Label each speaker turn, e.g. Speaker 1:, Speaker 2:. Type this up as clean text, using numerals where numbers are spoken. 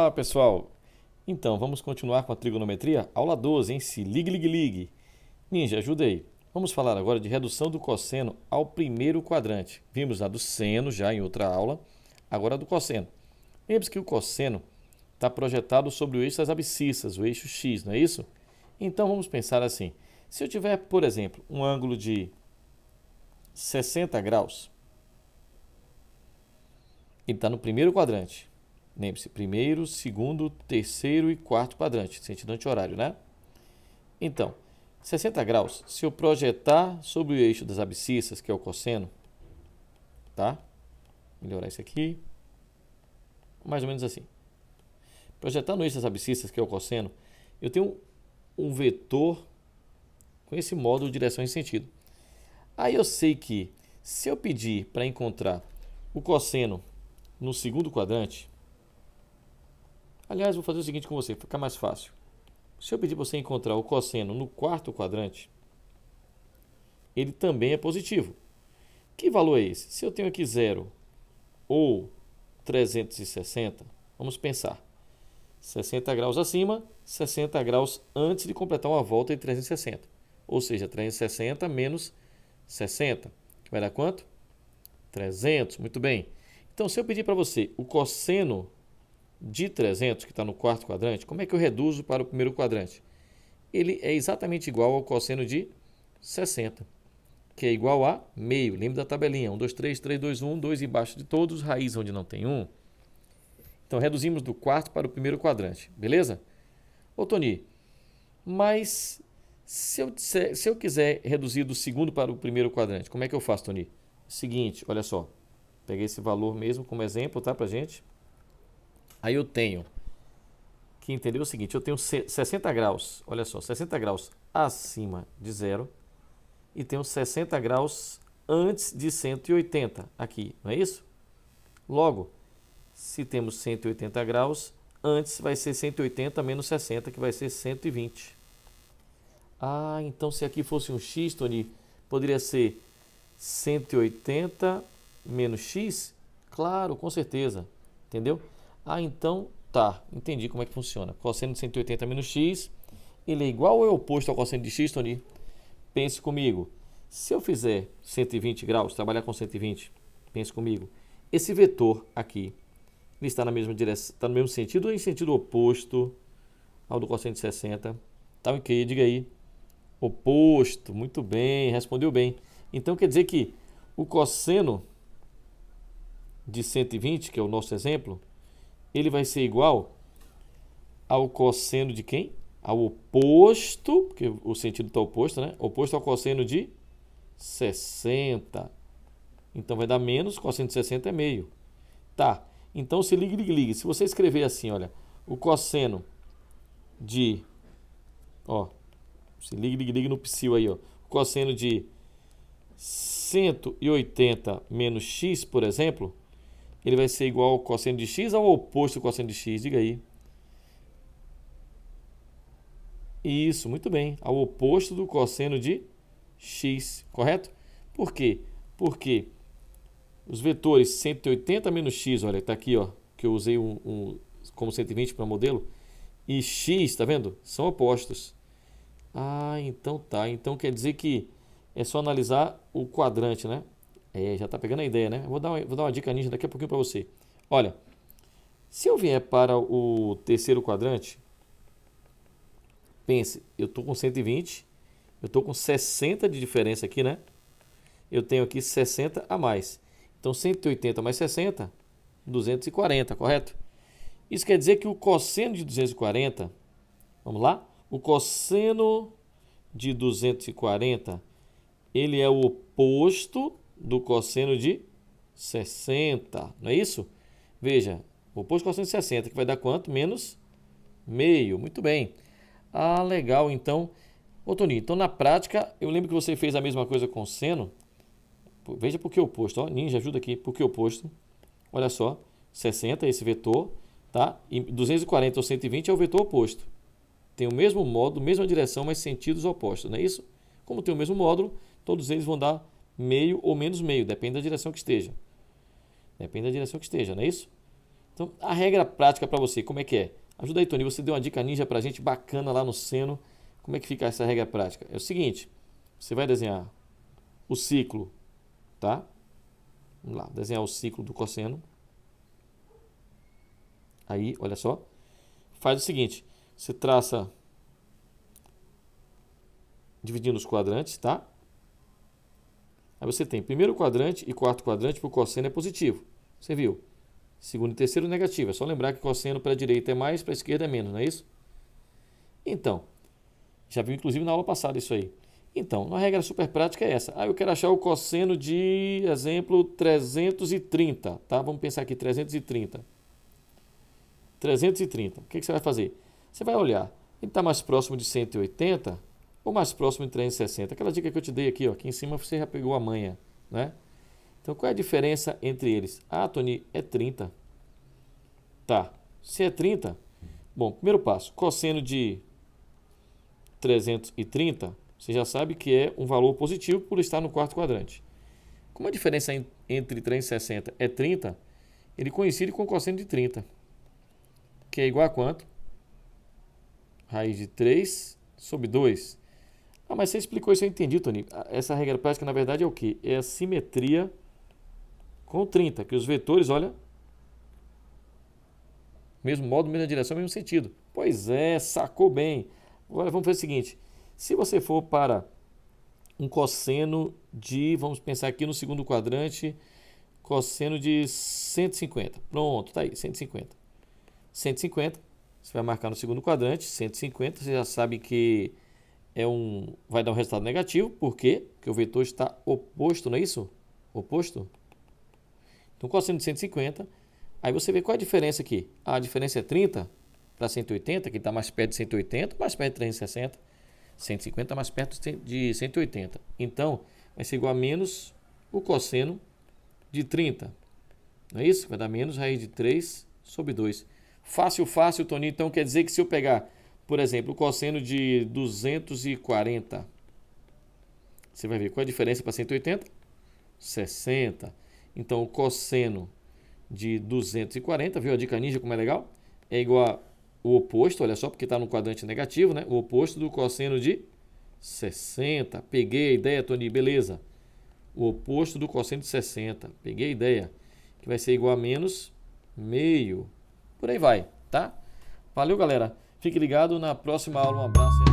Speaker 1: Olá, pessoal! Então, vamos continuar com a trigonometria? Aula 12, hein? Se ligue, ligue, ligue. Ninja, ajuda aí. Vamos falar agora de redução do cosseno ao primeiro quadrante. Vimos a do seno já em outra aula, agora a do cosseno. Lembre-se que o cosseno está projetado sobre o eixo das abscissas, o eixo x, não é isso? Então, vamos pensar assim. Se eu tiver, por exemplo, um ângulo de 60 graus, ele está no primeiro quadrante. Lembre-se, primeiro, segundo, terceiro e quarto quadrante, sentido anti-horário, né? Então, 60 graus, se eu projetar sobre o eixo das abscissas, que é o cosseno, tá? Melhorar isso aqui. Mais ou menos assim. Projetar no eixo das abscissas, que é o cosseno, eu tenho um vetor com esse módulo de direção e sentido. Aí eu sei que, se eu pedir para encontrar o cosseno no segundo quadrante, aliás, vou fazer o seguinte com você, para ficar mais fácil. Se eu pedir para você encontrar o cosseno no quarto quadrante, ele também é positivo. Que valor é esse? Se eu tenho aqui 0 ou 360, vamos pensar. 60 graus acima, 60 graus antes de completar uma volta de 360. Ou seja, 360 menos 60. Vai dar quanto? 300, muito bem. Então, se eu pedir para você o cosseno de 300, que está no quarto quadrante, como é que eu reduzo para o primeiro quadrante? Ele é exatamente igual ao cosseno de 60, que é igual a meio. Lembra da tabelinha? 1, 2, 3, 3, 2, 1, 2 embaixo de todos, raiz onde não tem 1. Então, reduzimos do quarto para o primeiro quadrante, beleza? Ô, Tony, mas se eu quiser reduzir do segundo para o primeiro quadrante, como é que eu faço, Tony? Seguinte, olha só. Peguei esse valor mesmo como exemplo, tá, pra gente? Aí eu tenho que entender o seguinte, eu tenho 60 graus, olha só, 60 graus acima de 0 e tenho 60 graus antes de 180 aqui, não é isso? Logo, se temos 180 graus, antes vai ser 180 menos 60, que vai ser 120. Ah, então se aqui fosse um x, Tony, poderia ser 180 menos x? Claro, com certeza. Entendeu? Ah, então tá. Entendi como é que funciona. Cosseno de 180 menos x, ele é igual ou é oposto ao cosseno de x, Tony? Pense comigo. Se eu fizer 120 graus, trabalhar com 120, pense comigo. Esse vetor aqui, ele está na mesma direção, está no mesmo sentido ou em sentido oposto ao do cosseno de 60? Tá ok? Diga aí. Oposto. Muito bem, respondeu bem. Então quer dizer que o cosseno de 120, que é o nosso exemplo, ele vai ser igual ao cosseno de quem? Ao oposto, porque o sentido está oposto, né? Oposto ao cosseno de 60. Então vai dar menos, cosseno de 60 é meio. Tá, então se ligue, ligue, ligue. Se você escrever assim, olha, o cosseno de, ó, se ligue, ligue, ligue no psil aí, ó. O cosseno de 180 menos x, por exemplo, ele vai ser igual ao cosseno de x ou ao oposto do cosseno de x? Diga aí. Isso, muito bem. Ao oposto do cosseno de x, correto? Por quê? Porque os vetores 180 menos x, olha, está aqui, ó, que eu usei como 120 para modelo, e x, tá vendo? São opostos. Ah, então tá. Então quer dizer que é só analisar o quadrante, né? Já tá pegando a ideia, né? Vou dar uma dica ninja daqui a pouquinho para você. Olha, se eu vier para o terceiro quadrante, pense, eu estou com 120, eu estou com 60 de diferença aqui, né? Eu tenho aqui 60 a mais. Então, 180 mais 60, 240, correto? Isso quer dizer que o cosseno de 240, vamos lá? O cosseno de 240, ele é o oposto do cosseno de 60, não é isso? Veja, o oposto do cosseno de 60, que vai dar quanto? Menos meio, muito bem. Ah, legal, então. Ô, Toninho, então na prática, eu lembro que você fez a mesma coisa com seno. Veja por que oposto, ó, Ninja, ajuda aqui, por que oposto? Olha só, 60 é esse vetor, tá? E 240 ou 120 é o vetor oposto. Tem o mesmo módulo, mesma direção, mas sentidos opostos, não é isso? Como tem o mesmo módulo, todos eles vão dar meio ou menos meio, depende da direção que esteja. Depende da direção que esteja, não é isso? Então, a regra prática para você, como é que é? Ajuda aí, Tony, você deu uma dica ninja para a gente bacana lá no seno. Como é que fica essa regra prática? É o seguinte, você vai desenhar o ciclo, tá? Vamos lá, desenhar o ciclo do cosseno. Aí, olha só. Faz o seguinte, você traça dividindo os quadrantes, tá? Aí você tem primeiro quadrante e quarto quadrante para o cosseno é positivo. Você viu? Segundo e terceiro negativo. É só lembrar que cosseno para a direita é mais, para a esquerda é menos, não é isso? Então, já viu inclusive na aula passada isso aí. Então, uma regra super prática é essa. Eu quero achar o cosseno de, exemplo, 330, tá? Vamos pensar aqui, 330. 330. O que você vai fazer? Você vai olhar, ele está mais próximo de 180 ou mais próximo de 360? Aquela dica que eu te dei aqui, ó, aqui em cima você já pegou a manha, né? Então, qual é a diferença entre eles? Tony, é 30. Tá, se é 30, bom, primeiro passo, cosseno de 330, você já sabe que é um valor positivo por estar no quarto quadrante. Como a diferença entre 360 é 30, ele coincide com o cosseno de 30, que é igual a quanto? Raiz de 3 sobre 2. Mas você explicou isso, eu entendi, Tony. Essa regra prática, na verdade, é o quê? É a simetria com 30, que os vetores, olha, mesmo modo, mesma direção, mesmo sentido. Pois é, sacou bem. Agora vamos fazer o seguinte, se você for para um cosseno de, vamos pensar aqui no segundo quadrante, cosseno de 150. Pronto, tá aí, 150. 150, você vai marcar no segundo quadrante, 150, você já sabe que vai dar um resultado negativo, por quê? Porque o vetor está oposto, não é isso? Oposto? Então, cosseno de 150, aí você vê qual é a diferença aqui. A diferença é 30 para 180, que está mais perto de 180, mais perto de 360. 150 mais perto de 180. Então, vai ser igual a menos o cosseno de 30. Não é isso? Vai dar menos raiz de 3 sobre 2. Fácil, fácil, Toninho. Então, quer dizer que se eu pegar, por exemplo, o cosseno de 240, você vai ver qual é a diferença para 180? 60. Então, o cosseno de 240, viu a dica ninja como é legal? É igual a o oposto, olha só, porque está no quadrante negativo, né? O oposto do cosseno de 60. Peguei a ideia, Tony, beleza. O oposto do cosseno de 60. Peguei a ideia. Que vai ser igual a menos meio. Por aí vai, tá? Valeu, galera. Fique ligado na próxima aula. Um abraço.